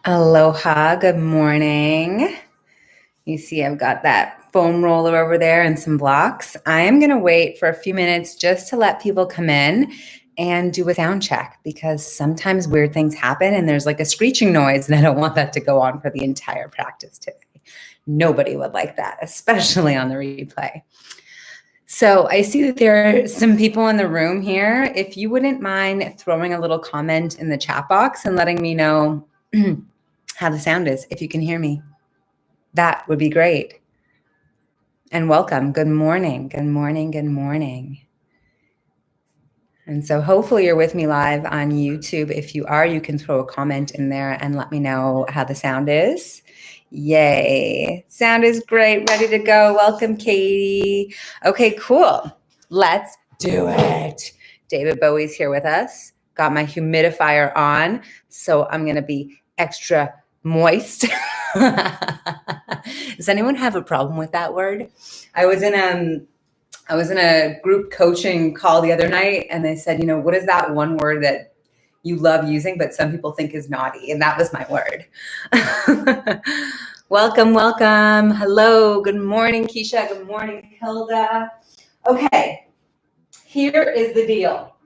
Aloha, good morning. You see I've got that foam roller over there and some blocks. I am going to wait for a few minutes just to let people come in and do a sound check because sometimes weird things happen and there's like a screeching noise and I don't want that to go on for the entire practice today. Nobody would like that, especially on the replay. So I see that there are some people in the room here. If you wouldn't mind throwing a little comment in the chat box and letting me know how the sound is, if you can hear me, that would be great. And welcome. Good morning. Good morning. Good morning. And so hopefully you're with me live on YouTube. If you are, you can throw a comment in there and let me know how the sound is. Yay. Sound is great. Ready to go. Welcome, Katie. Okay, cool. Let's do it. David Bowie's here with us. Got my humidifier on, so I'm going to be extra moist. Does anyone have a problem with that word? I was in a group coaching call the other night and they said, what is that one word that you love using, but some people think is naughty? And that was my word. Welcome, welcome. Hello. Good morning, Keisha. Good morning, Hilda. Okay, here is the deal.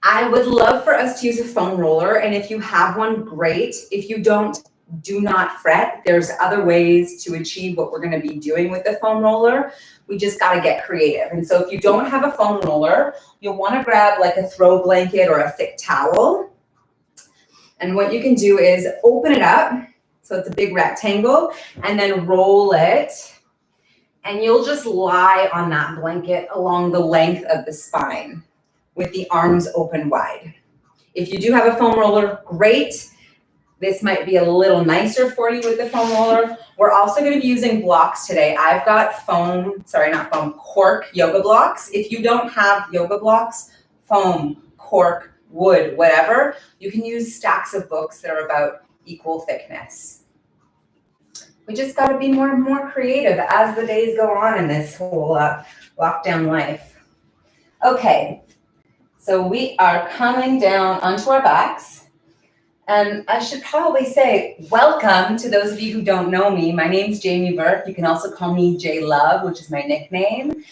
I would love for us to use a foam roller. And if you have one, great. If you don't, do not fret. There's other ways to achieve what we're going to be doing with the foam roller. We just got to get creative. And so if you don't have a foam roller, you'll want to grab like a throw blanket or a thick towel. And what you can do is open it up. So it's a big rectangle, and then roll it. And you'll just lie on that blanket along the length of the spine with the arms open wide. If you do have a foam roller, great. This might be a little nicer for you with the foam roller. We're also going to be using blocks today. I've got cork yoga blocks. If you don't have yoga blocks, foam, cork, wood, whatever, you can use stacks of books that are about equal thickness. We just got to be more and more creative as the days go on in this whole lockdown life. Okay, so we are coming down onto our backs. And I should probably say welcome to those of you who don't know me. My name's Jamie Burke. You can also call me J Love, which is my nickname.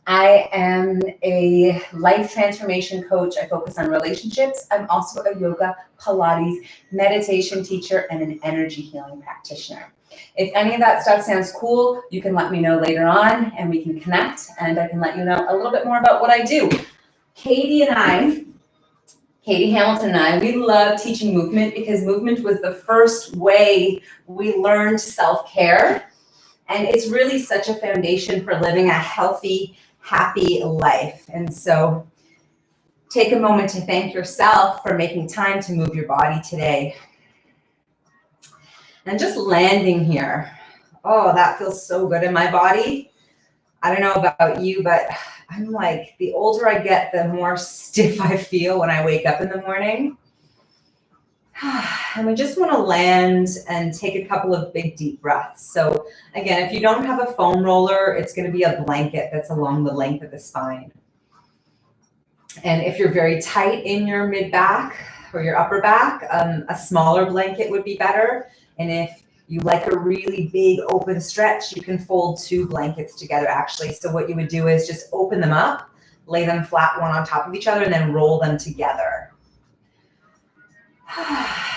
I am a life transformation coach. I focus on relationships. I'm also a yoga, Pilates, meditation teacher, and an energy healing practitioner. If any of that stuff sounds cool, you can let me know later on and we can connect and I can let you know a little bit more about what I do. Katie Hamilton and I, we love teaching movement because movement was the first way we learned self-care. And it's really such a foundation for living a healthy, happy life. And so take a moment to thank yourself for making time to move your body today. And just landing here. Oh, that feels so good in my body. I don't know about you, but I'm like, the older I get, the more stiff I feel when I wake up in the morning. And we just want to land and take a couple of big deep breaths. So again, if you don't have a foam roller, it's going to be a blanket that's along the length of the spine. And if you're very tight in your mid back or your upper back, a smaller blanket would be better. And if you like a really big open stretch, you can fold two blankets together actually. So what you would do is just open them up, lay them flat one on top of each other, and then roll them together.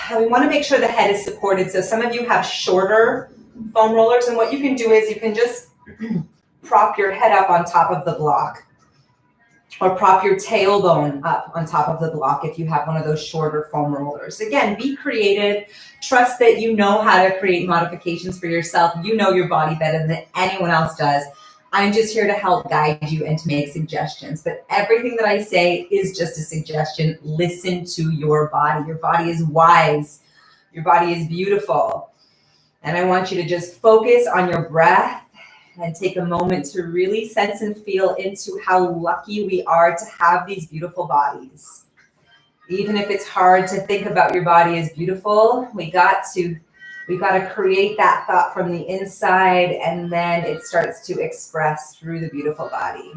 And we want to make sure the head is supported. So some of you have shorter foam rollers, and what you can do is you can just prop your head up on top of the block, or prop your tailbone up on top of the block if you have one of those shorter foam rollers. Again, be creative. Trust that you know how to create modifications for yourself. You know your body better than anyone else does. I'm just here to help guide you and to make suggestions. But everything that I say is just a suggestion. Listen to your body. Your body is wise. Your body is beautiful. And I want you to just focus on your breath and take a moment to really sense and feel into how lucky we are to have these beautiful bodies. Even if it's hard to think about your body as beautiful, we got to create that thought from the inside, and then it starts to express through the beautiful body.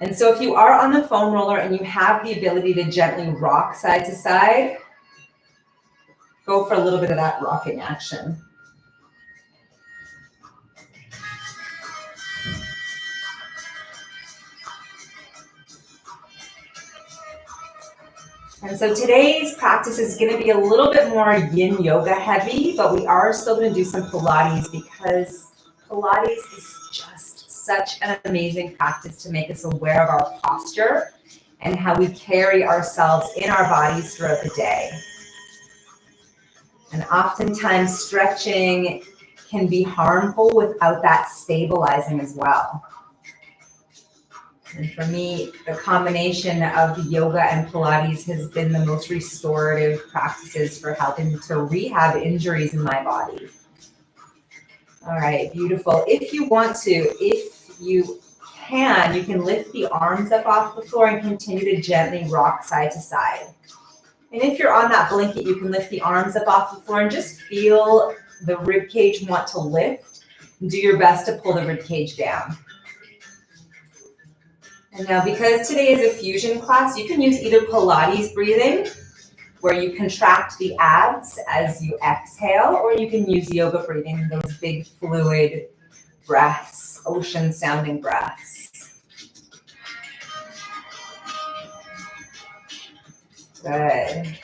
And so if you are on the foam roller and you have the ability to gently rock side to side, go for a little bit of that rocking action. And so today's practice is going to be a little bit more Yin Yoga heavy, but we are still going to do some Pilates because Pilates is just such an amazing practice to make us aware of our posture and how we carry ourselves in our bodies throughout the day. And oftentimes stretching can be harmful without that stabilizing as well. And for me, the combination of yoga and Pilates has been the most restorative practices for helping to rehab injuries in my body. All right, beautiful. If you want to, if you can lift the arms up off the floor and continue to gently rock side to side. And if you're on that blanket, you can lift the arms up off the floor and just feel the rib cage want to lift. Do your best to pull the rib cage down. And now, because today is a fusion class, you can use either Pilates breathing, where you contract the abs as you exhale, or you can use yoga breathing, those big fluid breaths, ocean sounding breaths. Good.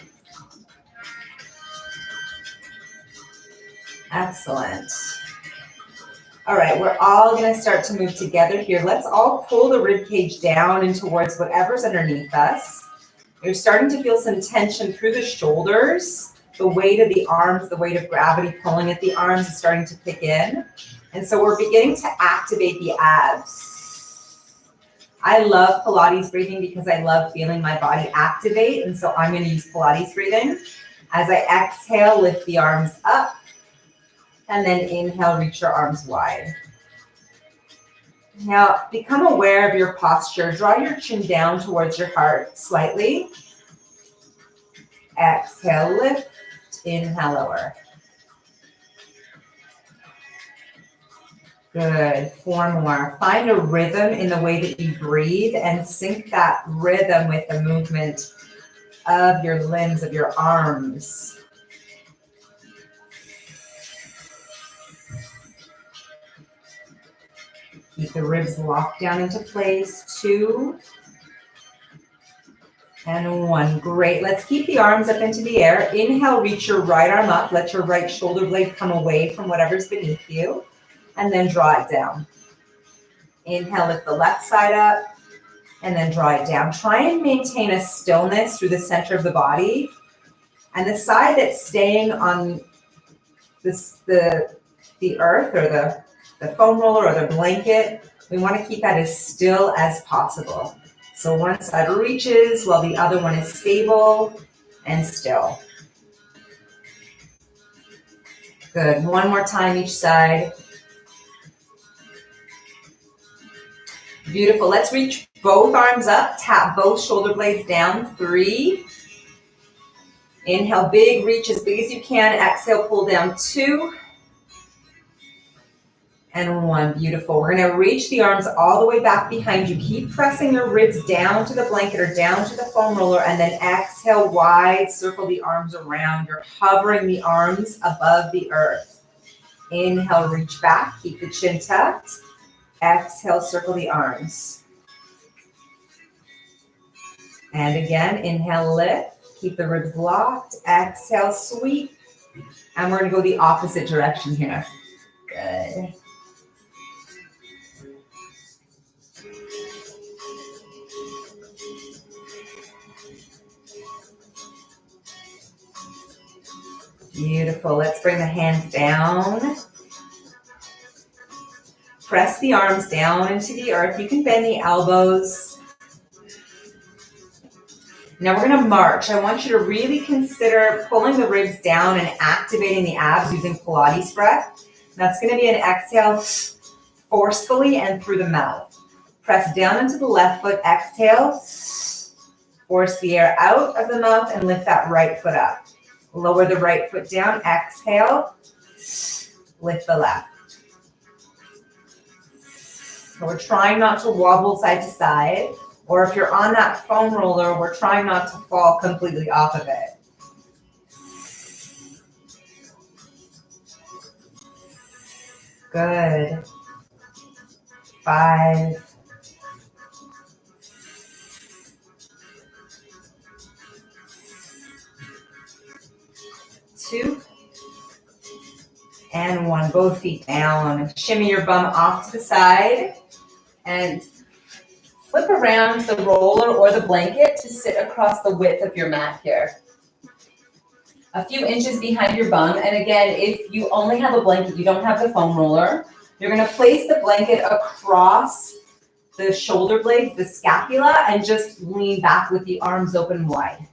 Excellent. All right, we're all going to start to move together here. Let's all pull the rib cage down and towards whatever's underneath us. You're starting to feel some tension through the shoulders. The weight of the arms, the weight of gravity pulling at the arms is starting to kick in. And so we're beginning to activate the abs. I love Pilates breathing because I love feeling my body activate. And so I'm going to use Pilates breathing. As I exhale, lift the arms up. And then inhale, reach your arms wide. Now, become aware of your posture. Draw your chin down towards your heart slightly. Exhale, lift. Inhale, lower. Good. 4 more. Find a rhythm in the way that you breathe and sync that rhythm with the movement of your limbs, of your arms. Keep the ribs locked down into place. 2 and 1. Great. Let's keep the arms up into the air. Inhale, reach your right arm up. Let your right shoulder blade come away from whatever's beneath you. And then draw it down. Inhale, lift the left side up. And then draw it down. Try and maintain a stillness through the center of the body. And the side that's staying on the earth or the foam roller or the blanket, we want to keep that as still as possible. So one side reaches while the other one is stable and still. Good. 1 more time each side. Beautiful. Let's reach both arms up. Tap both shoulder blades down. 3. Inhale, big reach as big as you can. Exhale, pull down. 2. And 1. Beautiful. We're going to reach the arms all the way back behind you. Keep pressing your ribs down to the blanket or down to the foam roller, and then exhale wide, circle the arms around. You're hovering the arms above the earth. Inhale, reach back. Keep the chin tucked. Exhale, circle the arms. And again, inhale, lift. Keep the ribs locked. Exhale, sweep. And we're going to go the opposite direction here. Good. Beautiful. Let's bring the hands down. Press the arms down into the earth. You can bend the elbows. Now we're going to march. I want you to really consider pulling the ribs down and activating the abs using Pilates breath. That's going to be an exhale forcefully and through the mouth. Press down into the left foot. Exhale. Force the air out of the mouth and lift that right foot up. Lower the right foot down. Exhale. Lift the left. So we're trying not to wobble side to side. Or if you're on that foam roller, we're trying not to fall completely off of it. Good. 5, 2, and 1. Both feet down. Shimmy your bum off to the side and flip around the roller or the blanket to sit across the width of your mat here. A few inches behind your bum. And again, if you only have a blanket, you don't have the foam roller, you're going to place the blanket across the shoulder blades, the scapula, and just lean back with the arms open wide.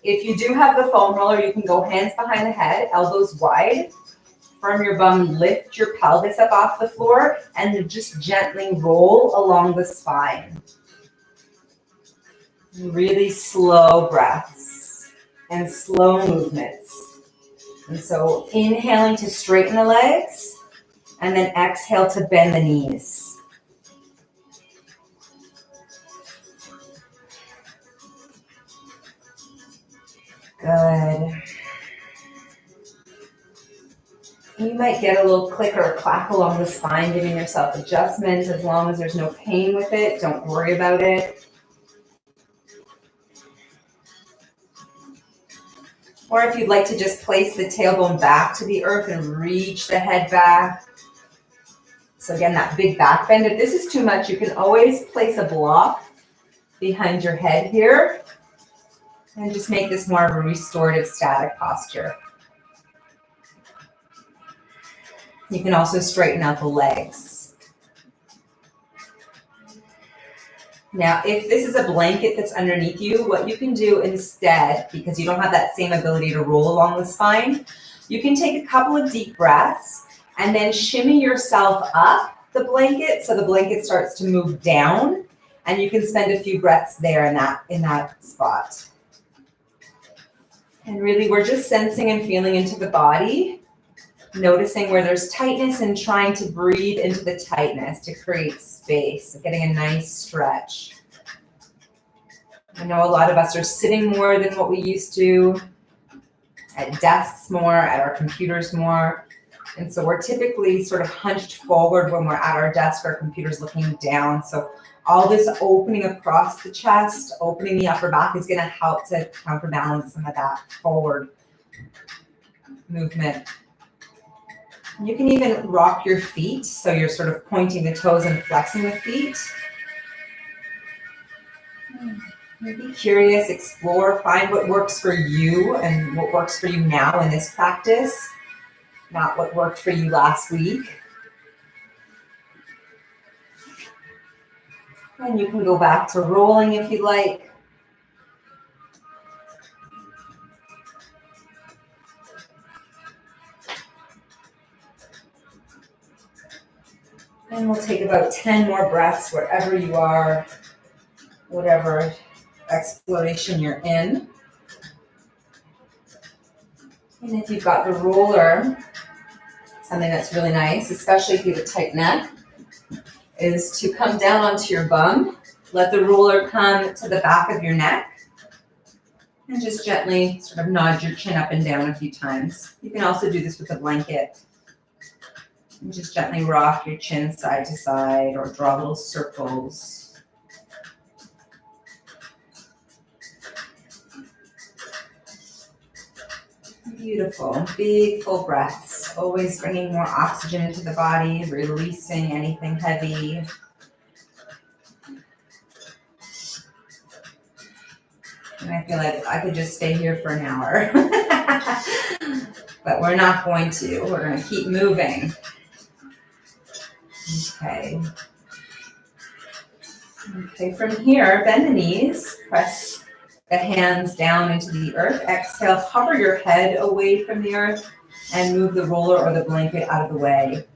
If you do have the foam roller, you can go hands behind the head, elbows wide. Firm your bum, lift your pelvis up off the floor, and then just gently roll along the spine. Really slow breaths and slow movements. And so inhaling to straighten the legs, and then exhale to bend the knees. Good. You might get a little click or a clack along the spine, giving yourself adjustment. As long as there's no pain with it, don't worry about it. Or if you'd like to just place the tailbone back to the earth and reach the head back. So again, that big back bend. If this is too much, you can always place a block behind your head here and just make this more of a restorative static posture. You can also straighten out the legs. Now, if this is a blanket that's underneath you, what you can do instead, because you don't have that same ability to roll along the spine, you can take a couple of deep breaths and then shimmy yourself up the blanket so the blanket starts to move down, and you can spend a few breaths there in that spot. And really, we're just sensing and feeling into the body, noticing where there's tightness and trying to breathe into the tightness to create space, getting a nice stretch. I know a lot of us are sitting more than what we used to, at desks more, at our computers more. And so we're typically sort of hunched forward when we're at our desk, our computer's looking down. So all this opening across the chest, opening the upper back is going to help to counterbalance some of that forward movement. You can even rock your feet, so you're sort of pointing the toes and flexing the feet. Be curious, explore, find what works for you and what works for you now in this practice, not what worked for you last week. And you can go back to rolling if you like. And we'll take about 10 more breaths wherever you are, whatever exploration you're in. And if you've got the roller, something that's really nice, especially if you have a tight neck, is to come down onto your bum, let the roller come to the back of your neck, and just gently sort of nod your chin up and down a few times. You can also do this with a blanket. And just gently rock your chin side to side or draw little circles. Beautiful. Big full breaths. Always bringing more oxygen into the body, releasing anything heavy. And I feel like I could just stay here for an hour. But we're not going to. We're going to keep moving. Okay. Okay, from here, bend the knees, press the hands down into the earth. Exhale, hover your head away from the earth and move the roller or the blanket out of the way.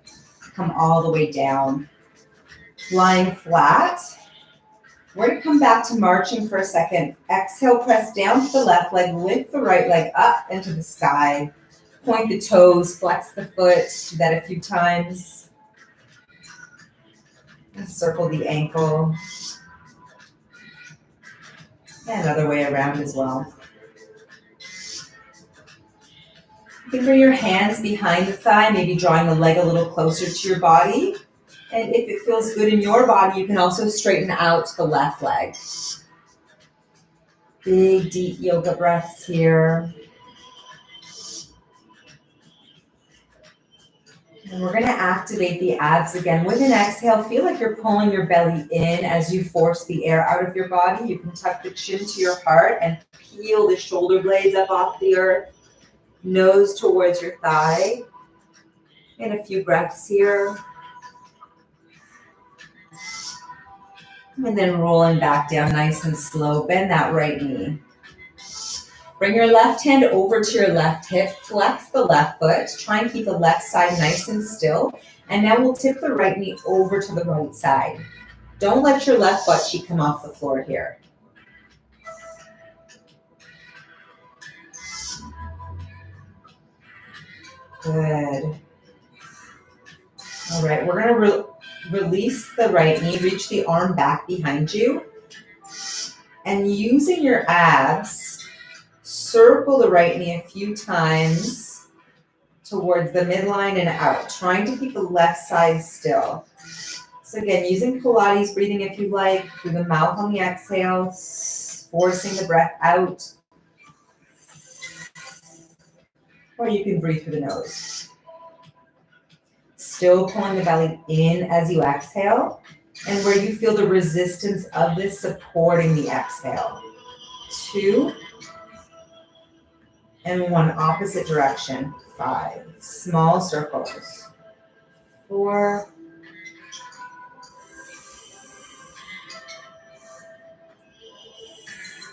Come all the way down. Lying flat. We're going to come back to marching for a second. Exhale, press down to the left leg, lift the right leg up into the sky. Point the toes, flex the foot, do that a few times. And circle the ankle. And other way around as well. You can bring your hands behind the thigh, maybe drawing the leg a little closer to your body. And if it feels good in your body, you can also straighten out the left leg. Big, deep yoga breaths here. And we're going to activate the abs again. With an exhale, feel like you're pulling your belly in as you force the air out of your body. You can tuck the chin to your heart and peel the shoulder blades up off the earth. Nose towards your thigh. And a few breaths here. And then rolling back down nice and slow. Bend that right knee. Bring your left hand over to your left hip. Flex the left foot. Try and keep the left side nice and still. And now we'll tip the right knee over to the right side. Don't let your left butt cheek come off the floor here. Good. All right, we're going to release the right knee, reach the arm back behind you. And using your abs, circle the right knee a few times towards the midline and out, trying to keep the left side still. So again, using Pilates breathing if you like, through the mouth on the exhale, forcing the breath out. Or you can breathe through the nose. Still pulling the belly in as you exhale, and where you feel the resistance of this supporting the exhale. 2, and 1 opposite direction. 5, small circles. 4,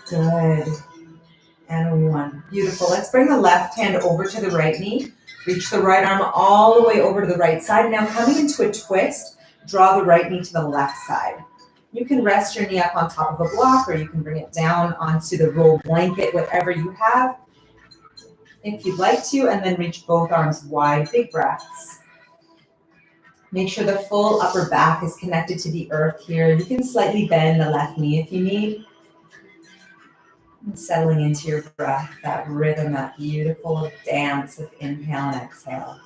good, and 1. Beautiful. Let's bring the left hand over to the right knee. Reach the right arm all the way over to the right side. Now coming into a twist, draw the right knee to the left side. You can rest your knee up on top of a block, or you can bring it down onto the roll blanket, whatever you have, if you'd like to, and then reach both arms wide. Big breaths. Make sure the full upper back is connected to the earth here. You can slightly bend the left knee if you need. And settling into your breath, that rhythm, that beautiful dance of inhale and exhale.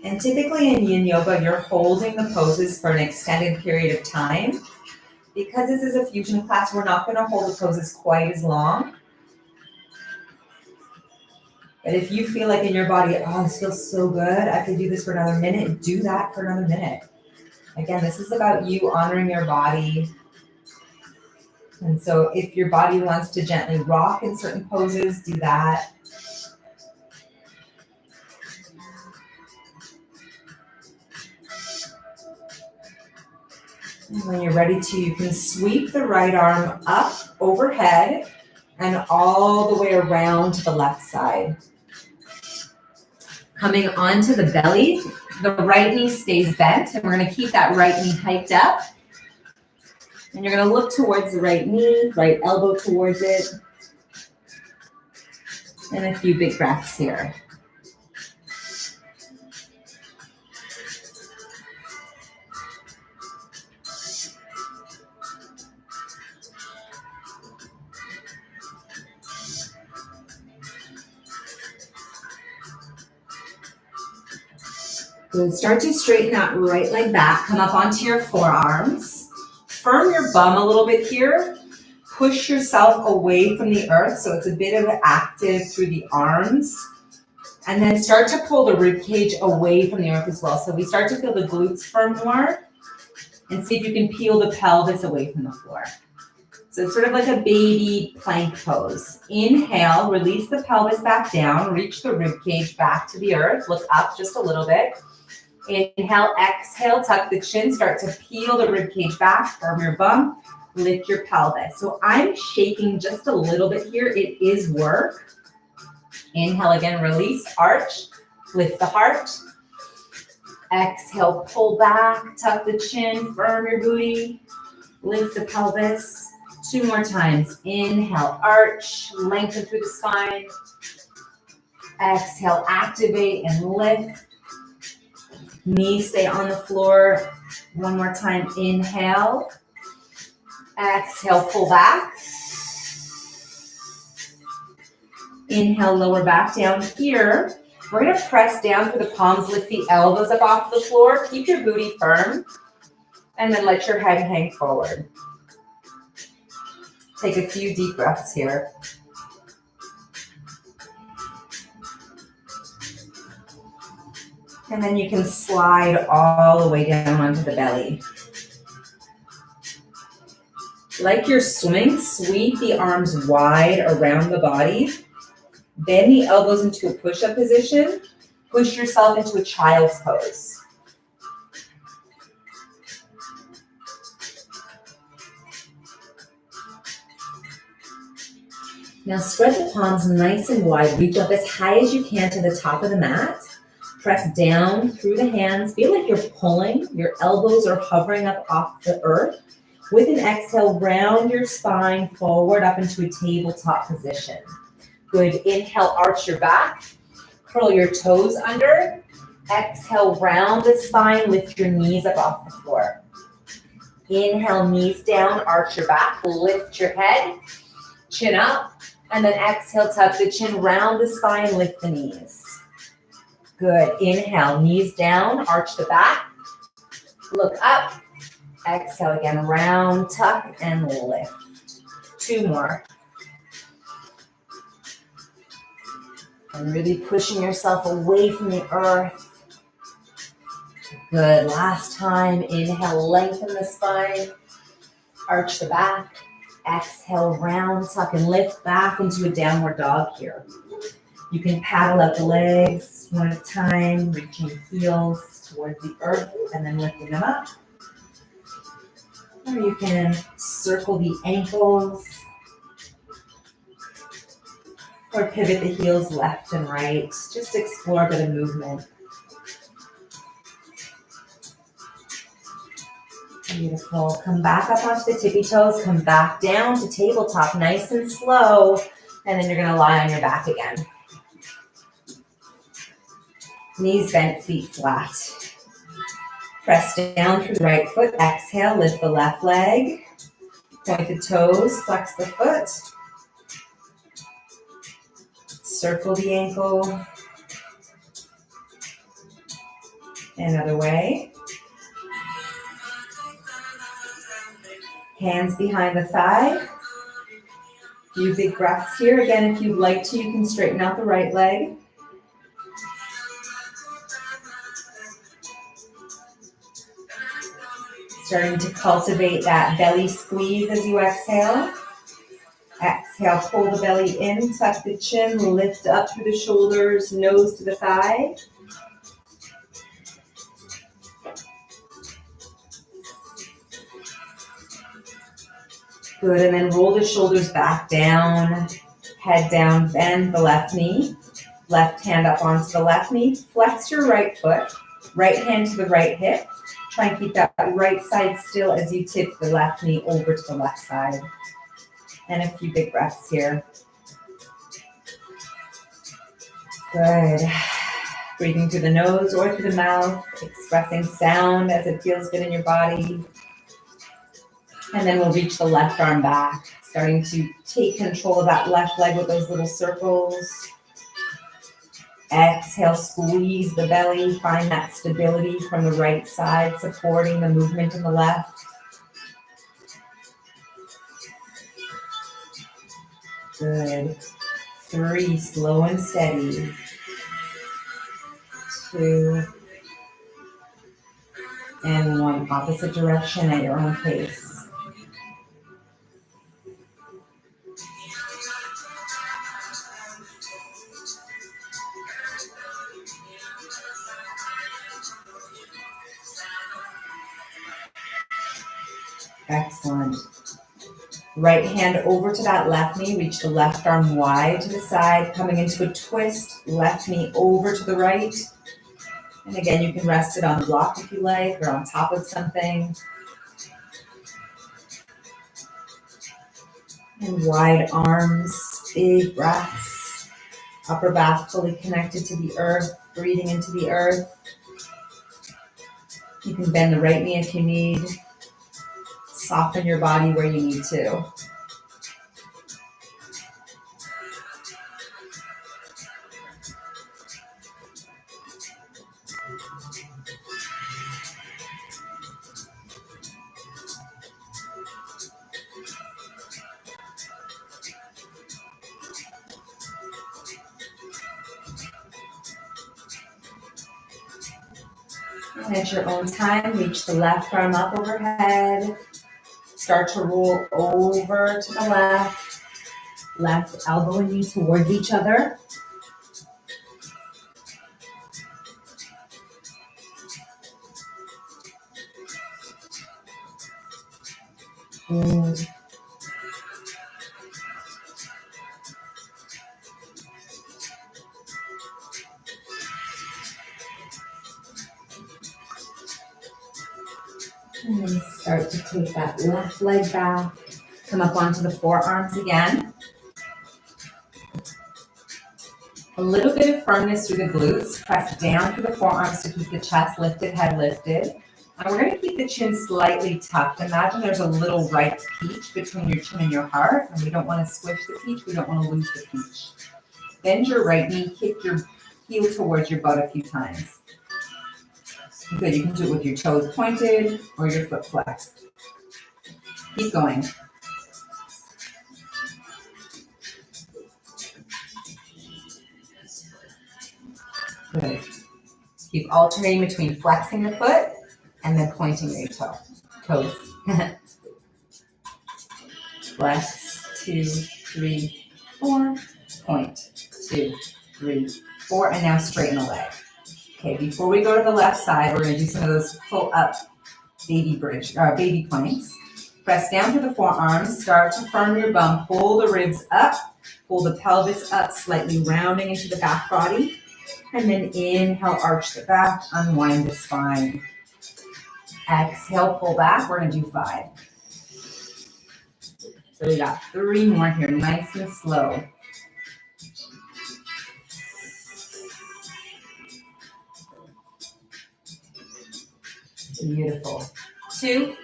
And typically in Yin Yoga, you're holding the poses for an extended period of time. Because this is a fusion class, we're not going to hold the poses quite as long. But if you feel like in your body, oh, this feels so good, I could do this for another minute, do that for another minute. Again, this is about you honoring your body. And so if your body wants to gently rock in certain poses, do that. And when you're ready to, you can sweep the right arm up overhead and all the way around to the left side. Coming onto the belly, the right knee stays bent, and we're going to keep that right knee hiked up. And you're going to look towards the right knee, right elbow towards it. And a few big breaths here. Good. Start to straighten that right leg back. Come up onto your forearms. Firm your bum a little bit here. Push yourself away from the earth, so it's a bit of an active through the arms. And then start to pull the rib cage away from the earth as well. So we start to feel the glutes firm more. And see if you can peel the pelvis away from the floor. So it's sort of like a baby plank pose. Inhale, release the pelvis back down. Reach the rib cage back to the earth. Look up just a little bit. Inhale, exhale, tuck the chin, start to peel the rib cage back, firm your bum, lift your pelvis. So I'm shaking just a little bit here. It is work. Inhale again, release, arch, lift the heart. Exhale, pull back, tuck the chin, firm your booty, lift the pelvis. 2 more times. Inhale, arch, lengthen through the spine. Exhale, activate and lift. Knees stay on the floor. One more time, inhale. Exhale, pull back. Inhale, lower back down here. We're gonna press down through the palms, lift the elbows up off the floor. Keep your booty firm, and then let your head hang forward. Take a few deep breaths here. And then you can slide all the way down onto the belly. Like you're swimming, sweep the arms wide around the body. Bend the elbows into a push-up position. Push yourself into a child's pose. Now spread the palms nice and wide. Reach up as high as you can to the top of the mat. Press down through the hands. Feel like you're pulling. Your elbows are hovering up off the earth. With an exhale, round your spine forward up into a tabletop position. Good. Inhale, arch your back. Curl your toes under. Exhale, round the spine. Lift your knees up off the floor. Inhale, knees down, arch your back. Lift your head. Chin up. And then exhale, tuck the chin, round the spine, lift the knees. Good. Inhale, knees down, arch the back. Look up. Exhale again, round, tuck, and lift. Two more. And really pushing yourself away from the earth. Good. Last time. Inhale, lengthen the spine. Arch the back. Exhale, round, tuck, and lift back into a downward dog here. You can paddle out the legs one at a time, reaching heels towards the earth and then lifting them up. Or you can circle the ankles or pivot the heels left and right. Just explore a bit of movement. Beautiful. Come back up onto the tippy toes. Come back down to tabletop, nice and slow. And then you're going to lie on your back again. Knees bent, feet flat. Press down through the right foot. Exhale, lift the left leg. Point the toes, flex the foot. Circle the ankle. Another way. Hands behind the thigh. A few big breaths here. Again, if you'd like to, you can straighten out the right leg. Starting to cultivate that belly squeeze as you exhale. Exhale, pull the belly in, tuck the chin, lift up through the shoulders, nose to the thigh. Good, and then roll the shoulders back down, head down, bend the left knee. Left hand up onto the left knee. Flex your right foot, right hand to the right hip. Try and keep that right side still as you tip the left knee over to the left side. And a few big breaths here. Good. Breathing through the nose or through the mouth, expressing sound as it feels good in your body. And then we'll reach the left arm back, starting to take control of that left leg with those little circles. Exhale, squeeze the belly, find that stability from the right side, supporting the movement in the left. Good. 3, slow and steady. 2, and 1, opposite direction at your own pace. Excellent. Right hand over to that left knee. Reach the left arm wide to the side, coming into a twist. Left knee over to the right. And again, you can rest it on the block if you like, or on top of something. And wide arms, big breaths. Upper back fully connected to the earth, breathing into the earth. You can bend the right knee if you need. Soften your body where you need to. And at your own time, reach the left arm up overhead. Start to roll over to the left. Left elbow and knee towards each other. Good. And then start to take that left leg back. Come up onto the forearms again. A little bit of firmness through the glutes. Press down through the forearms to keep the chest lifted, head lifted. And we're going to keep the chin slightly tucked. Imagine there's a little ripe peach between your chin and your heart. And we don't want to squish the peach. We don't want to lose the peach. Bend your right knee. Kick your heel towards your butt a few times. Good. You can do it with your toes pointed or your foot flexed. Keep going. Good. Keep alternating between flexing the foot and then pointing your toes. Flex, 2, 3, 4. Point, 2, 3, 4. And now straighten the leg. Okay, before we go to the left side, we're going to do some of those pull-up baby planks. Press down through the forearms. Start to firm your bum. Pull the ribs up. Pull the pelvis up, slightly rounding into the back body. And then inhale, arch the back, unwind the spine. Exhale, pull back. We're going to do 5. So we got 3 more here, nice and slow. Beautiful. 2.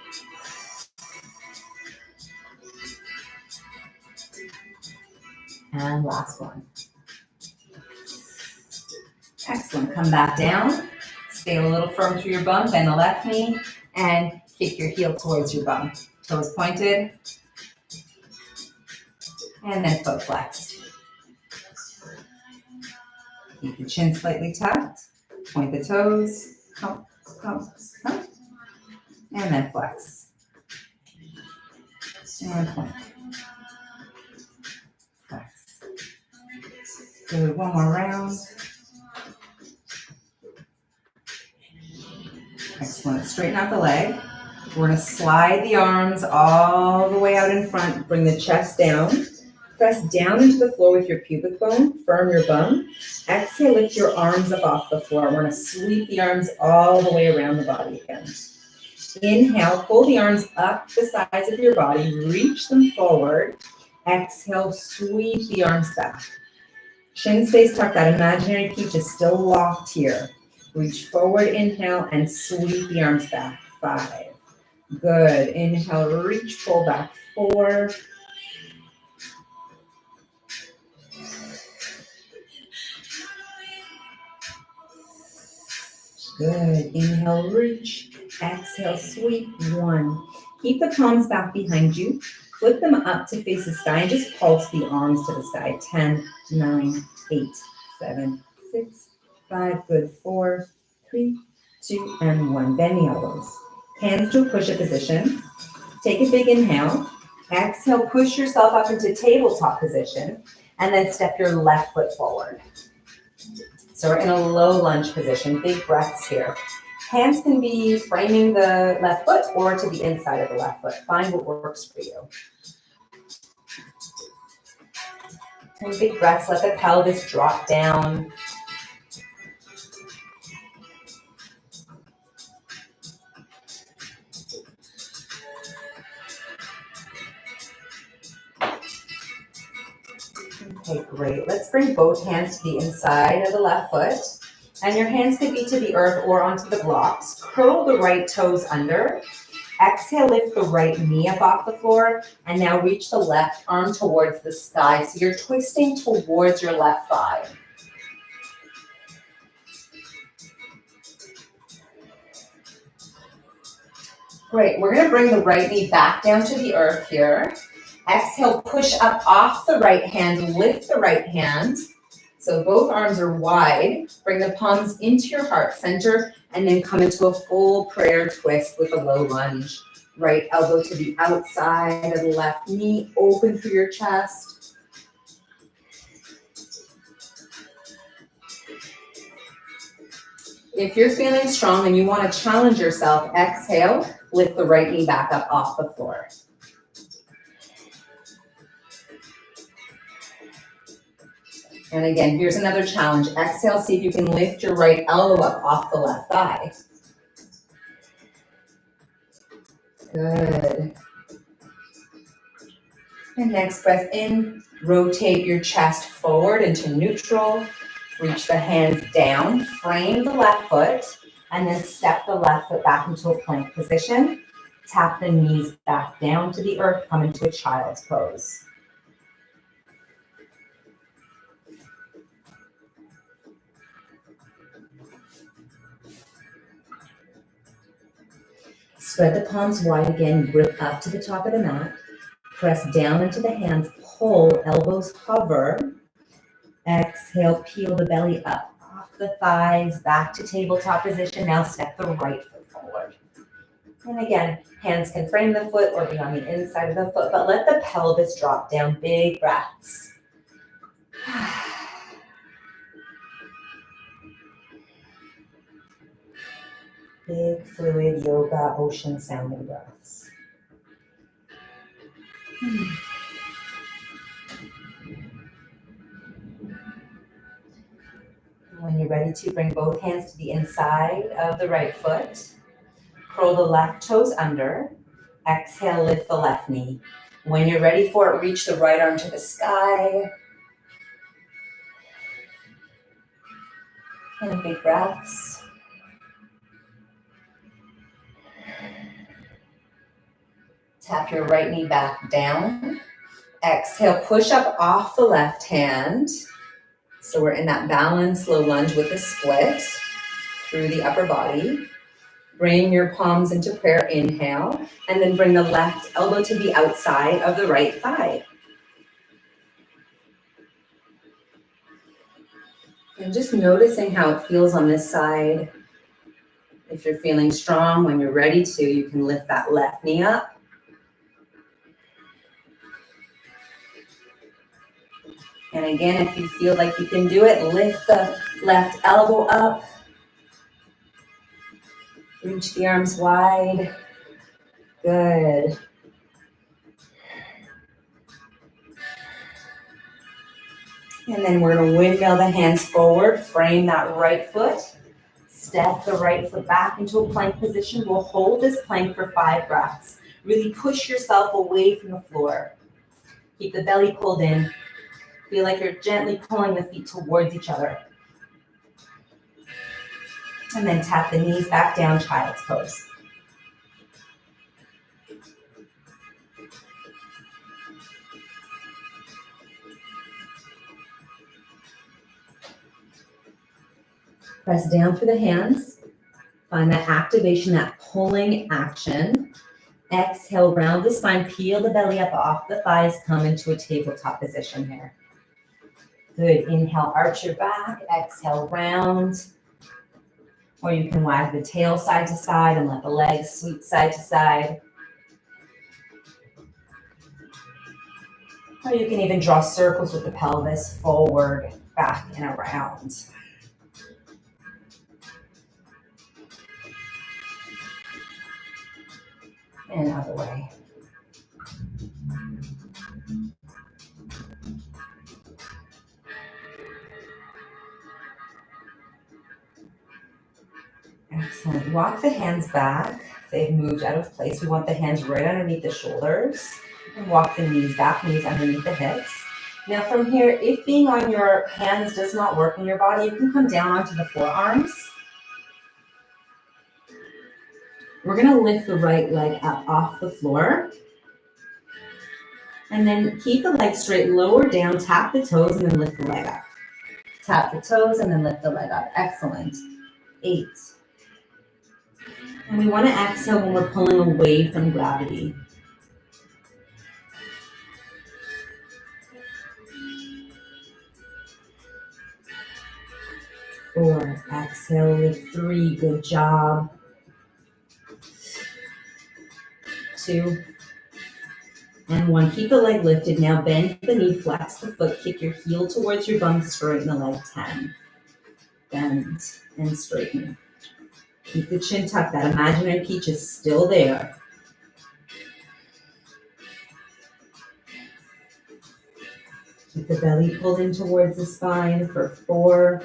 And last one. Excellent. Come back down. Stay a little firm through your bum. Bend the left knee and kick your heel towards your bum. Toes pointed. And then foot flexed. Keep the chin slightly tucked. Point the toes. Come. And then flex. And point. Flex. Good. One more round. Excellent. Straighten out the leg. We're going to slide the arms all the way out in front. Bring the chest down. Press down into the floor with your pubic bone. Firm your bum. Exhale, lift your arms up off the floor. We're going to sweep the arms all the way around the body again. Inhale, pull the arms up the sides of your body. Reach them forward. Exhale, sweep the arms back. Chin stays tucked. That imaginary peach is still locked here. Reach forward, inhale, and sweep the arms back. 5. Good. Inhale, reach, pull back. 4. Good. Inhale, reach. Exhale, sweep. 1. Keep the palms back behind you. Flip them up to face the sky and just pulse the arms to the sky. 10, 9, 8, 7, 6, 5. Good. 4, 3, 2, and 1. Bend the elbows. Hands to a push-up position. Take a big inhale. Exhale, push yourself up into tabletop position, and then step your left foot forward. So we're in a low lunge position. Big breaths here. Hands can be framing the left foot or to the inside of the left foot. Find what works for you. And big breaths. Let the pelvis drop down. Okay, great. Let's bring both hands to the inside of the left foot. And your hands could be to the earth or onto the blocks. Curl the right toes under. Exhale, lift the right knee up off the floor. And now reach the left arm towards the sky. So you're twisting towards your left thigh. Great, we're gonna bring the right knee back down to the earth here. Exhale, push up off the right hand, lift the right hand. So both arms are wide. Bring the palms into your heart center and then come into a full prayer twist with a low lunge. Right elbow to the outside of the left knee, open through your chest. If you're feeling strong and you want to challenge yourself, exhale, lift the right knee back up off the floor. And again, here's another challenge. Exhale, see if you can lift your right elbow up off the left thigh. Good. And next breath in, rotate your chest forward into neutral. Reach the hands down, frame the left foot, and then step the left foot back into a plank position. Tap the knees back down to the earth, come into a child's pose. Spread the palms wide again, grip up to the top of the mat. Press down into the hands, pull, elbows hover. Exhale, peel the belly up off the thighs, back to tabletop position. Now step the right foot forward. And again, hands can frame the foot or be on the inside of the foot, but let the pelvis drop down. Big breaths. Big fluid yoga ocean sounding breaths. When you're ready to, bring both hands to the inside of the right foot. Curl the left toes under. Exhale, lift the left knee. When you're ready for it, reach the right arm to the sky. And big breaths. Tap your right knee back down. Exhale, push up off the left hand. So we're in that balanced low lunge with a split through the upper body. Bring your palms into prayer, inhale, and then bring the left elbow to the outside of the right thigh. And just noticing how it feels on this side. If you're feeling strong, when you're ready to, you can lift that left knee up. And again, if you feel like you can do it, lift the left elbow up. Reach the arms wide. Good. And then we're going to windmill the hands forward. Frame that right foot. Step the right foot back into a plank position. We'll hold this plank for 5 breaths. Really push yourself away from the floor. Keep the belly pulled in. Feel like you're gently pulling the feet towards each other. And then tap the knees back down, child's pose. Press down through the hands. Find that activation, that pulling action. Exhale, round the spine, peel the belly up off the thighs, come into a tabletop position here. Good, inhale, arch your back, exhale, round. Or you can wag the tail side to side and let the legs sweep side to side. Or you can even draw circles with the pelvis, forward, back, and around. And other way. Excellent. Walk the hands back. They've moved out of place. We want the hands right underneath the shoulders. And walk the knees back, knees underneath the hips. Now from here, if being on your hands does not work in your body, you can come down onto the forearms. We're gonna lift the right leg up off the floor. And then keep the leg straight, lower down, tap the toes, and then lift the leg up. Tap the toes, and then lift the leg up. Excellent. 8. And we wanna exhale when we're pulling away from gravity. 4, exhale, lift 3, good job. 2, and 1. Keep the leg lifted. Now bend the knee, flex the foot, kick your heel towards your bum, straighten the leg. 10. Bend and straighten. Keep the chin tucked. That imaginary peach is still there. Keep the belly pulled in towards the spine for 4,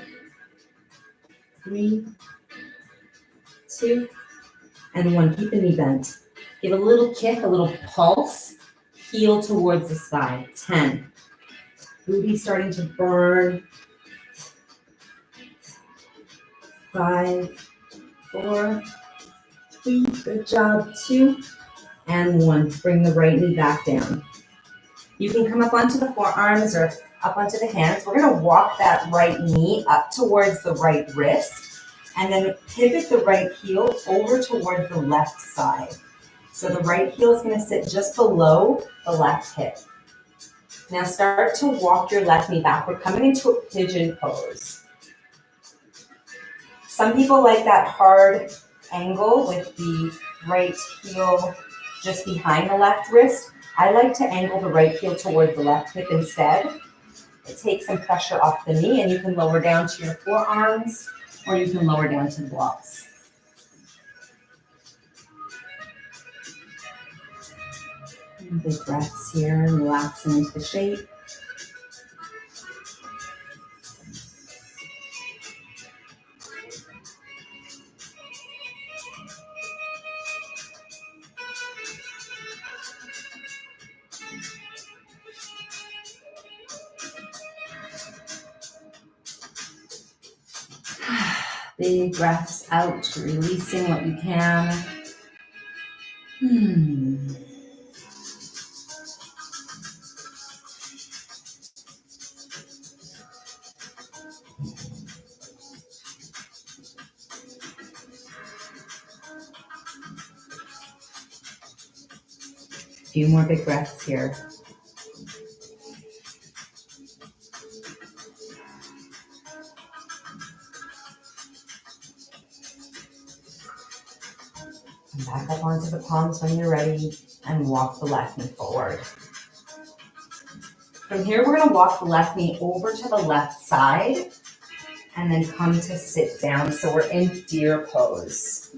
3, 2, and 1. Keep the knee bent. Give a little kick, a little pulse. Heel towards the sky. 10. Booty starting to burn. 5, 4, 3, good job. 2, and 1. Bring the right knee back down. You can come up onto the forearms or up onto the hands. We're gonna walk that right knee up towards the right wrist and then pivot the right heel over towards the left side. So the right heel is gonna sit just below the left hip. Now start to walk your left knee back. We're coming into a pigeon pose. Some people like that hard angle with the right heel just behind the left wrist. I like to angle the right heel towards the left hip instead. It takes some pressure off the knee, and you can lower down to your forearms or you can lower down to the blocks. Big breaths here, relaxing into the shape. Big breaths out, releasing what you can. A few more big breaths here. Back up onto the palms when you're ready and walk the left knee forward. From here, we're going to walk the left knee over to the left side and then come to sit down. So we're in deer pose.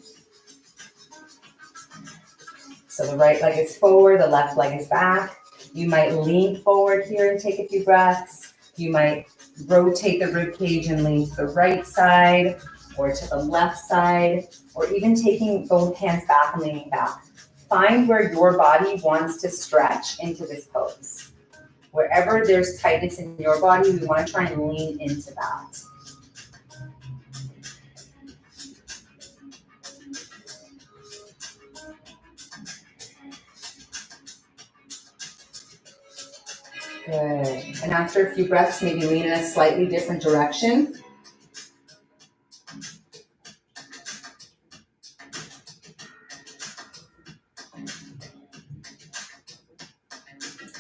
So the right leg is forward, the left leg is back. You might lean forward here and take a few breaths. You might rotate the rib cage and lean to the right side or to the left side, or even taking both hands back and leaning back. Find where your body wants to stretch into this pose. Wherever there's tightness in your body, we want to try and lean into that. Good. And after a few breaths, maybe lean in a slightly different direction.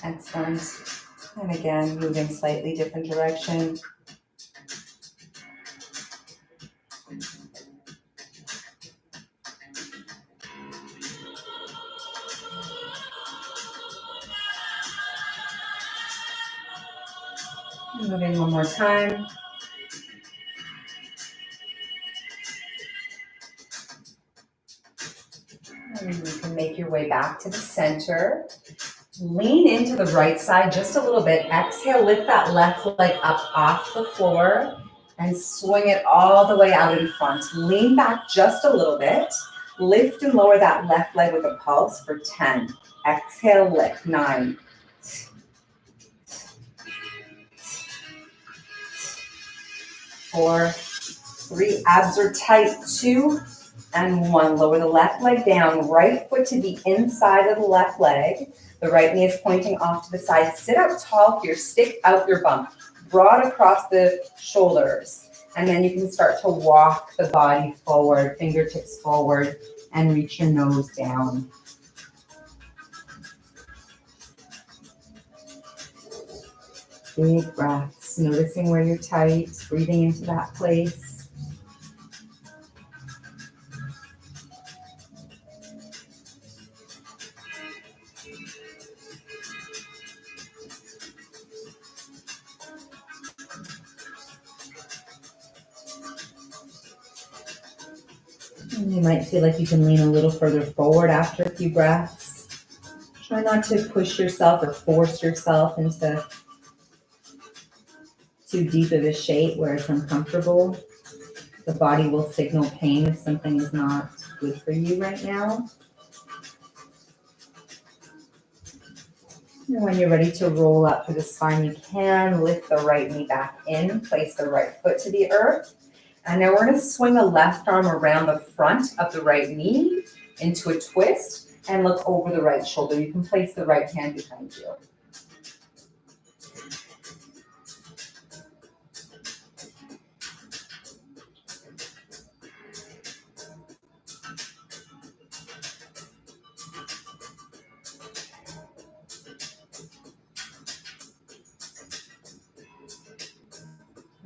Excellent. And again, moving slightly different direction. Moving one more time. And you can make your way back to the center. Lean into the right side just a little bit. Exhale, lift that left leg up off the floor and swing it all the way out in front. Lean back just a little bit. Lift and lower that left leg with a pulse for 10. Exhale, lift. 9, 4, 3, abs are tight, 2, and 1. Lower the left leg down, right foot to the inside of the left leg. The right knee is pointing off to the side. Sit up tall here, stick out your bum, broad across the shoulders. And then you can start to walk the body forward, fingertips forward, and reach your nose down. Big breaths, noticing where you're tight, breathing into that place. And you might feel like you can lean a little further forward after a few breaths. Try not to push yourself or force yourself into too deep of a shape where it's uncomfortable. The body will signal pain if something is not good for you right now. And when you're ready to roll up through the spine, you can lift the right knee back in, place the right foot to the earth. And now we're going to swing the left arm around the front of the right knee into a twist and look over the right shoulder. You can place the right hand behind you.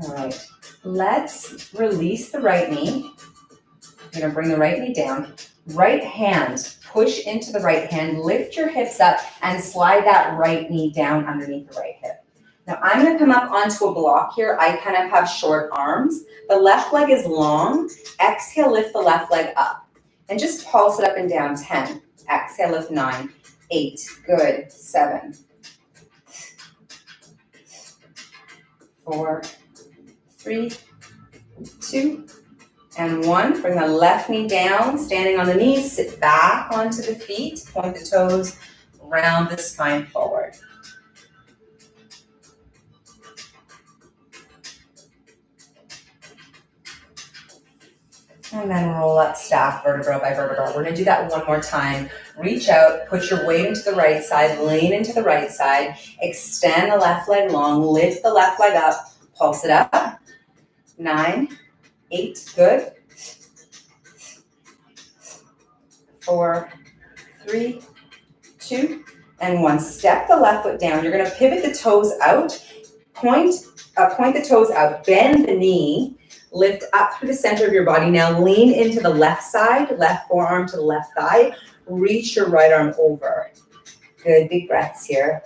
All right, let's release the right knee. You're going to bring the right knee down. Right hand, push into the right hand, lift your hips up and slide that right knee down underneath the right hip. Now I'm going to come up onto a block here. I kind of have short arms. The left leg is long. Exhale, lift the left leg up and just pulse it up and down. 10. Exhale, lift 9, 8. Good. 7, 4, 3, 2, and 1. Bring the left knee down, standing on the knees, sit back onto the feet, point the toes, round the spine forward. And then roll up, stack vertebra by vertebra. We're gonna do that one more time. Reach out, put your weight into the right side, lean into the right side, extend the left leg long, lift the left leg up, pulse it up. 9, 8, good. 4, 3, 2, and 1. Step the left foot down. You're going to pivot the toes out. Point the toes out. Bend the knee. Lift up through the center of your body. Now lean into the left side. Left forearm to the left thigh. Reach your right arm over. Good. Big breaths here.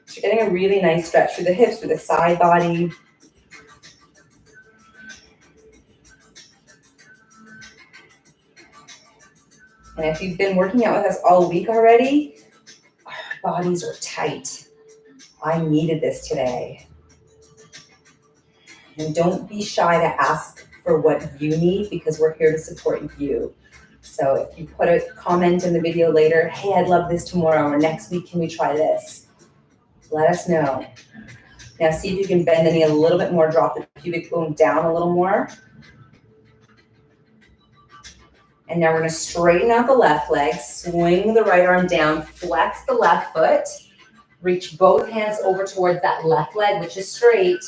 So you're getting a really nice stretch through the hips, through the side body. And if you've been working out with us all week already, our bodies are tight. I needed this today. And don't be shy to ask for what you need because we're here to support you. So if you put a comment in the video later, hey, I'd love this tomorrow, or next week, can we try this? Let us know. Now see if you can bend the knee a little bit more, drop the pubic bone down a little more. And now we're going to straighten out the left leg, swing the right arm down, flex the left foot, reach both hands over towards that left leg, which is straight,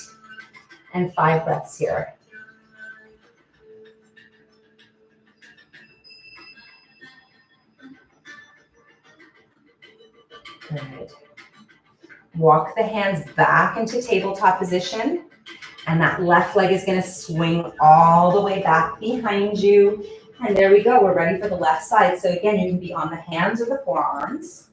and 5 breaths here. Good. Walk the hands back into tabletop position, and that left leg is going to swing all the way back behind you. And there we go. We're ready for the left side. So again, you can be on the hands or the forearms.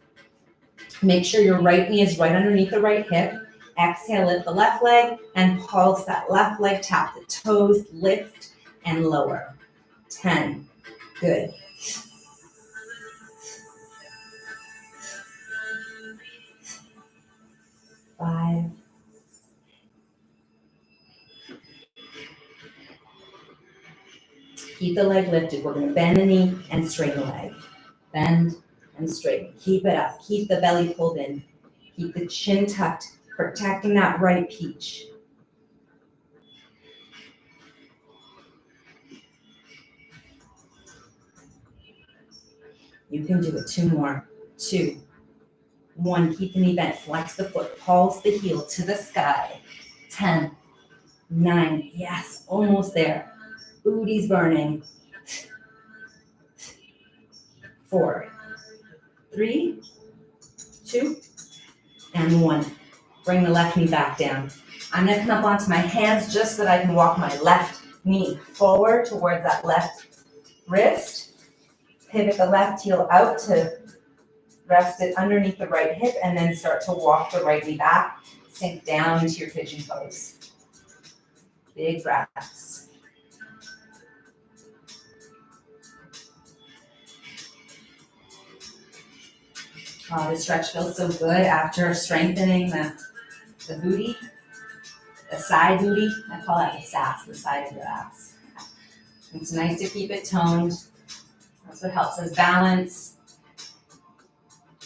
Make sure your right knee is right underneath the right hip. Exhale, lift the left leg and pulse that left leg. Tap the toes, lift and lower. 10. Good. 5. Keep the leg lifted. We're going to bend the knee and straighten the leg. Bend and straighten. Keep it up. Keep the belly pulled in. Keep the chin tucked, protecting that right peach. You can do it. 2 more. 2, 1. Keep the knee bent. Flex the foot. Pulse the heel to the sky. 10, 9. Yes, almost there. Booty's burning. 4, 3, 2, and 1. Bring the left knee back down. I'm going to come up onto my hands just so that I can walk my left knee forward towards that left wrist. Pivot the left heel out to rest it underneath the right hip, and then start to walk the right knee back. Sink down into your pigeon pose. Big breaths. Oh, this stretch feels so good after strengthening the booty, the side booty. I call that the sass, the side of your ass. It's nice to keep it toned. That's what helps us balance.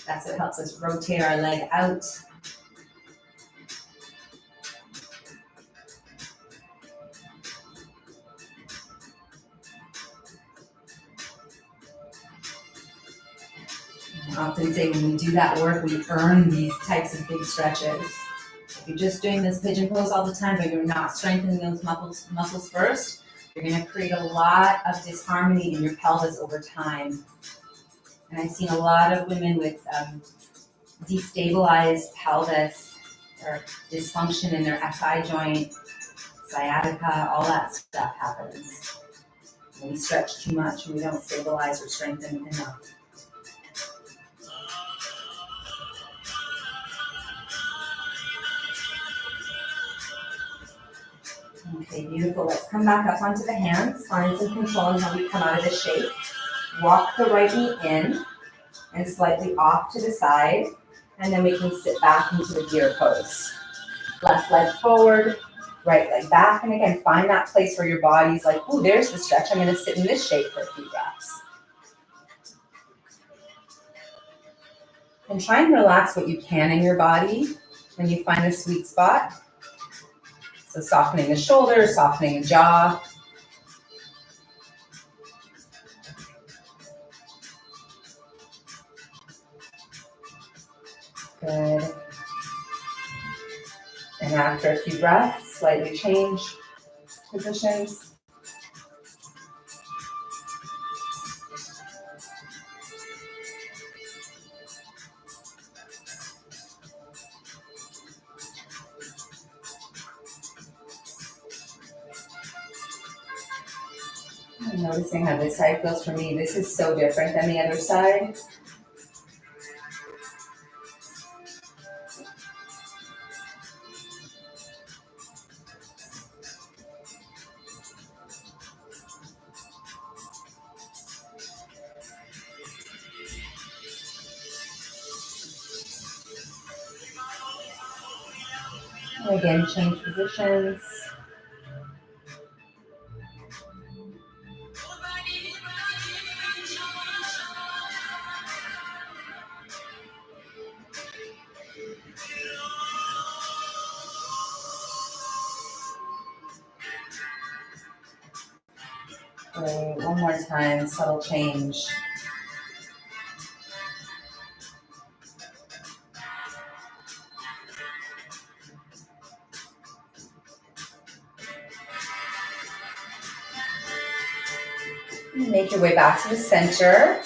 That's what helps us rotate our leg out. I often say when we do that work, we earn these types of big stretches. If you're just doing this pigeon pose all the time, but you're not strengthening those muscles first, you're going to create a lot of disharmony in your pelvis over time. And I've seen a lot of women with destabilized pelvis or dysfunction in their SI joint, sciatica, all that stuff happens when we stretch too much and we don't stabilize or strengthen enough. Okay, beautiful. Let's come back up onto the hands. Find some control in how we come out of this shape. Walk the right knee in and slightly off to the side. And then we can sit back into a deer pose. Left leg forward, right leg back. And again, find that place where your body's like, ooh, there's the stretch. I'm going to sit in this shape for a few breaths. And try and relax what you can in your body when you find a sweet spot. So softening the shoulders, softening the jaw. Good. And after a few breaths, slightly change positions. I'm noticing how this side feels for me. This is so different than the other side. And again, change positions. Great. One more time, subtle change. Make your way back to the center.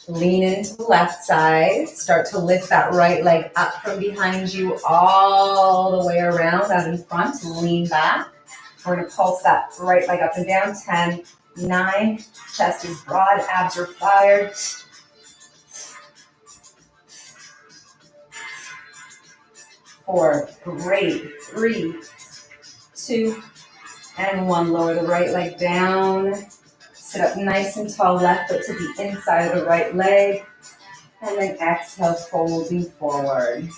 Lean into the left side. Start to lift that right leg up from behind you all the way around out in front. Lean back. We're going to pulse that right leg up and down. 10, 9. Chest is broad. Abs are fired. 4. Great. 3, 2, and 1. Lower the right leg down. Sit up nice and tall, left foot to the inside of the right leg. And then exhale, folding forward.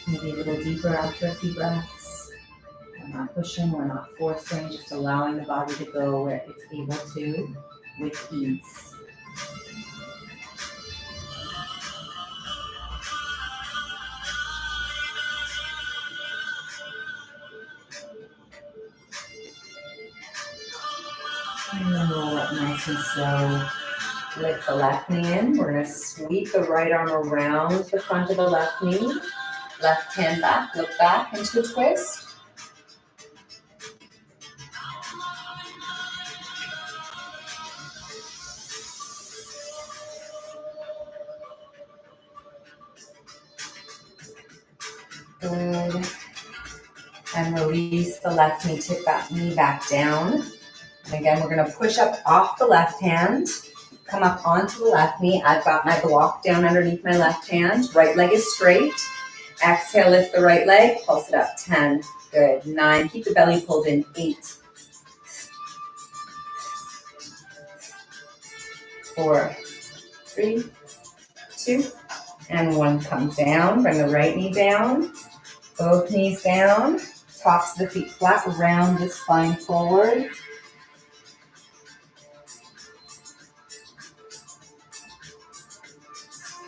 Maybe a little deeper after a few breaths. We're not pushing, we're not forcing, just allowing the body to go where it's able to with ease. And then roll up nice and slow. Lift the left knee in. We're going to sweep the right arm around the front of the left knee. Left hand back, look back into a twist. Good. And release the left knee, tip that knee back down. And again, we're going to push up off the left hand, come up onto the left knee. I've got my block down underneath my left hand. Right leg is straight. Exhale, lift the right leg, pulse it up. 10, good. 9, keep the belly pulled in. 8, 4, 3, 2, and 1. Come down, bring the right knee down, both knees down, tops of the feet flat, round the spine forward.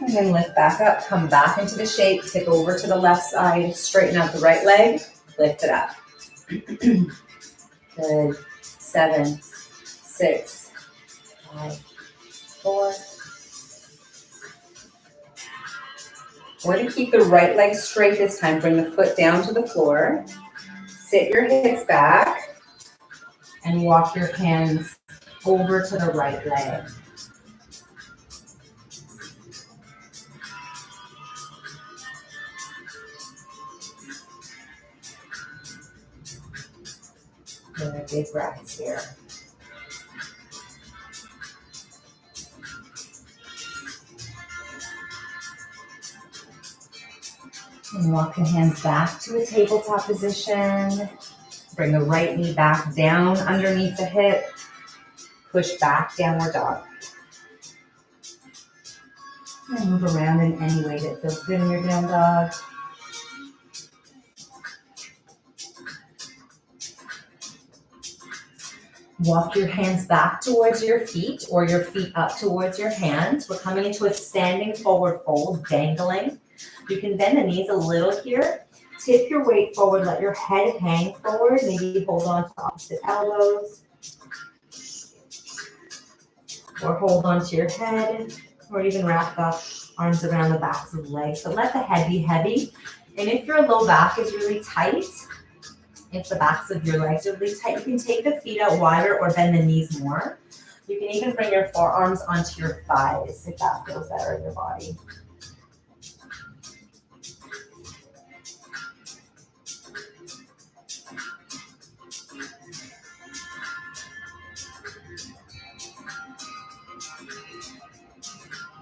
And then lift back up, come back into the shape, tip over to the left side, straighten out the right leg, lift it up. Good. 7, 6, 5, 4. We're going to keep the right leg straight this time. Bring the foot down to the floor. Sit your hips back and walk your hands over to the right leg. Good, big breaths here. And walk the hands back to a tabletop position. Bring the right knee back down underneath the hip. Push back, downward dog. And move around in any way that feels good in your down dog. Walk your hands back towards your feet or your feet up towards your hands. We're coming into a standing forward fold, dangling. You can bend the knees a little here. Tip your weight forward, let your head hang forward. Maybe hold on to opposite elbows. Or hold onto your head. Or even wrap the arms around the backs of the legs. But let the head be heavy. And if your low back is really tight, if the backs of your legs are really tight, you can take the feet out wider or bend the knees more. You can even bring your forearms onto your thighs if that feels better in your body.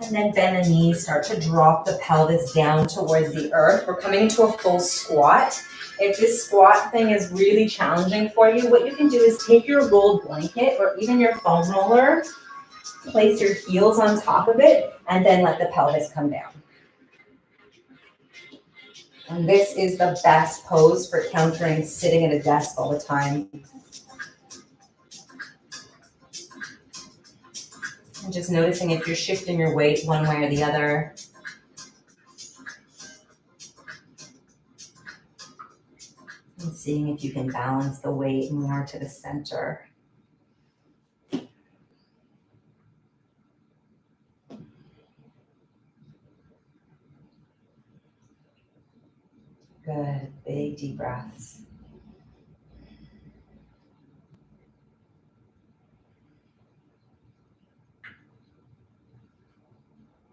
And then bend the knees, start to drop the pelvis down towards the earth. We're coming into a full squat. If this squat thing is really challenging for you, what you can do is take your rolled blanket or even your foam roller, place your heels on top of it, and then let the pelvis come down. And this is the best pose for countering sitting at a desk all the time. And just noticing if you're shifting your weight one way or the other. And seeing if you can balance the weight more to the center. Good, big deep breaths.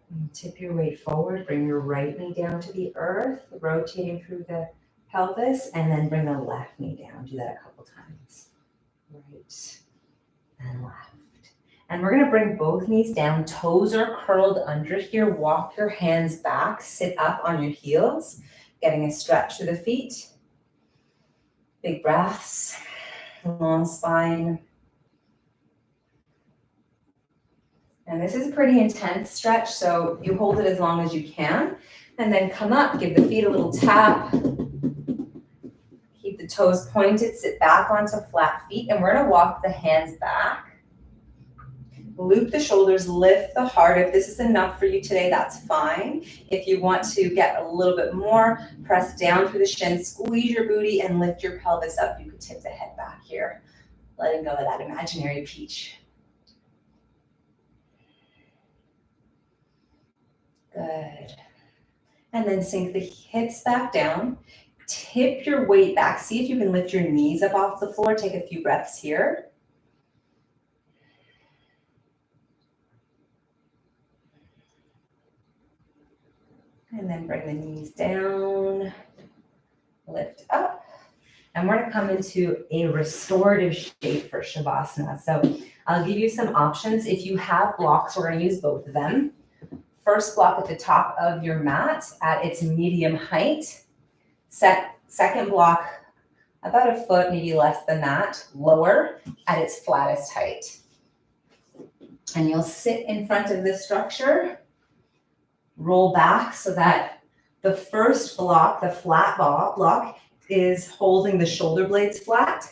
And tip your weight forward, bring your right knee down to the earth, rotating through the pelvis, and then bring the left knee down. Do that a couple times. Right and left. And we're going to bring both knees down. Toes are curled under here. Walk your hands back. Sit up on your heels. Getting a stretch through the feet. Big breaths. Long spine. And this is a pretty intense stretch, so you hold it as long as you can. And then come up. Give the feet a little tap. Keep the the toes pointed, sit back onto flat feet, and we're gonna walk the hands back. Loop the shoulders, lift the heart. If this is enough for you today, that's fine. If you want to get a little bit more, press down through the shins, squeeze your booty, and lift your pelvis up. You could tip the head back here, letting go of that imaginary peach. Good. And then sink the hips back down. Tip your weight back. See if you can lift your knees up off the floor. Take a few breaths here. And then bring the knees down, lift up. And we're gonna come into a restorative shape for Shavasana. So I'll give you some options. If you have blocks, we're gonna use both of them. First block at the top of your mat at its medium height. Second block about a foot, maybe less than that, lower at its flattest height. And you'll sit in front of this structure. Roll back so that the first block, the flat block, is holding the shoulder blades flat.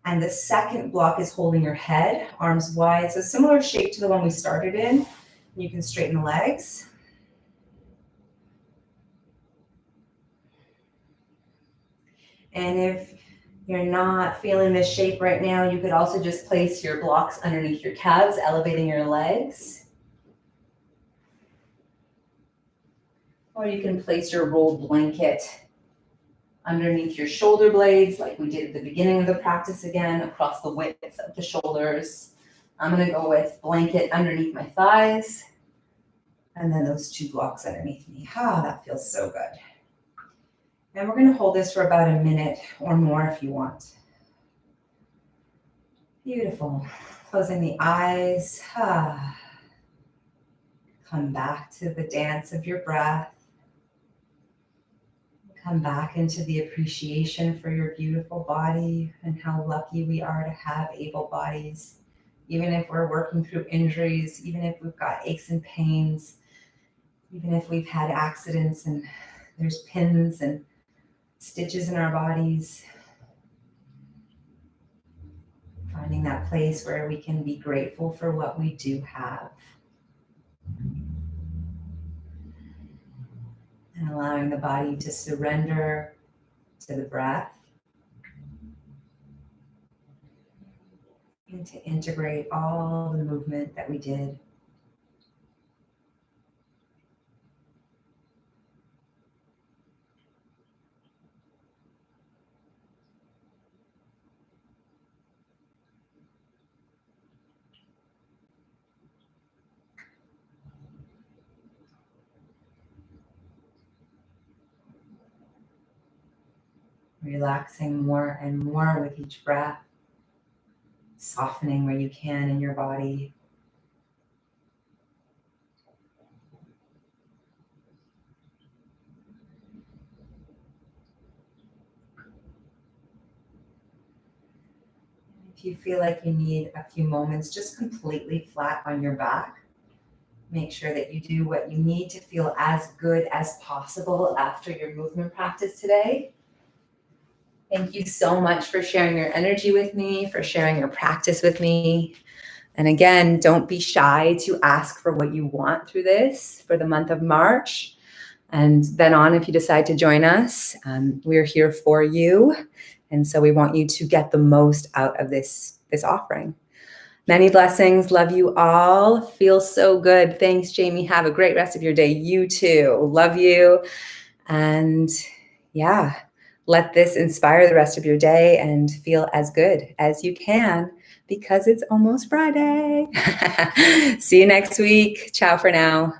And the second block is holding your head, arms wide. So similar shape to the one we started in. You can straighten the legs. And if you're not feeling this shape right now, you could also just place your blocks underneath your calves, elevating your legs. Or you can place your rolled blanket underneath your shoulder blades like we did at the beginning of the practice again, across the width of the shoulders. I'm gonna go with blanket underneath my thighs and then those two blocks underneath me. Ah, that feels so good. And we're gonna hold this for about a minute or more if you want. Beautiful. Closing the eyes. Ah. Come back to the dance of your breath. Come back into the appreciation for your beautiful body and how lucky we are to have able bodies. Even if we're working through injuries, even if we've got aches and pains, even if we've had accidents and there's pins and stitches in our bodies. Finding that place where we can be grateful for what we do have. And allowing the body to surrender to the breath and to integrate all the movement that we did. Relaxing more and more with each breath, softening where you can in your body. If you feel like you need a few moments just completely flat on your back, make sure that you do what you need to feel as good as possible after your movement practice today. Thank you so much for sharing your energy with me, for sharing your practice with me. And again, don't be shy to ask for what you want through this for the month of March. And then on, if you decide to join us, we're here for you. And so we want you to get the most out of this offering. Many blessings. Love you all. Feels so good. Thanks, Jamie. Have a great rest of your day. You too. Love you. And yeah. Let this inspire the rest of your day and feel as good as you can because it's almost Friday. See you next week. Ciao for now.